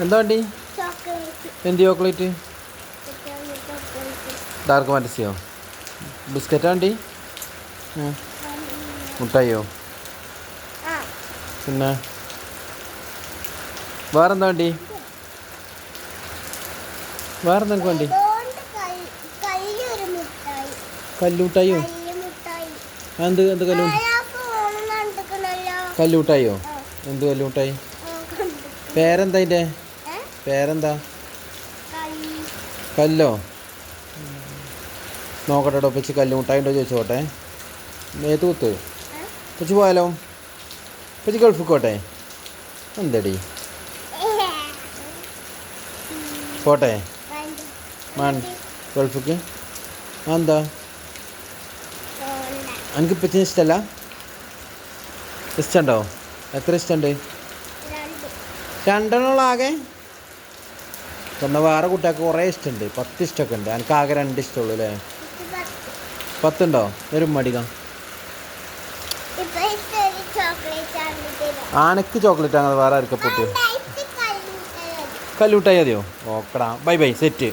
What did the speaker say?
എന്താ വണ്ടി? എന്ത് ചോക്ലേറ്റ്? ഡാർക്ക് ഫാൻറ്റസിയോ? ബിസ്ക്കറ്റാ വണ്ടി? മുട്ടായിയോ? പിന്നെ വേറെന്താ വണ്ടി? വേറെന്താ എനിക്ക് വണ്ടി? കല്ലുമുട്ടായിയോ? എന്ത് എന്ത് കല്ലുമുട്ടായിയോ? എന്ത് കല്ലുമുട്ടായി? പേരെന്താ അതിൻ്റെ? പേരെന്താ? കല്ലോ? നോക്കട്ടെ പച്ചി കല്ലുമുട്ടായി ഉണ്ടോ ചോദിച്ചോട്ടെ. മേത്ത് കുത്ത് പച്ചി പോയാലോ? പച്ചി ഗൾഫിൽ പോട്ടെ? എന്തടി പോട്ടെ? ഗൾഫിക്ക് എന്താ? എനിക്ക് പച്ചിന് ഇഷ്ടമല്ല? ഇഷ്ടമുണ്ടോ? എത്ര ഇഷ്ടമുണ്ട്? രണ്ടെണ്ണമുള്ള ആകെ? എന്നാൽ വേറെ കുട്ടികൾക്ക് കുറേ ഇഷ്ടമുണ്ട്. 10 ഇഷ്ടമൊക്കെ ഉണ്ട്. എനിക്ക് ആകെ 2 ഇഷ്ടമുള്ളൂ അല്ലേ? 10 ഉണ്ടോ? ഒരു മടിക്കാം. ആനക്ക് ചോക്ലേറ്റ് അങ്ങനെ വേറെ ആർക്കും പൊട്ടിയോ? കല്ലുമുട്ടായി മതിയോ? ഓക്കടാ. Bye bye. സെറ്റ്.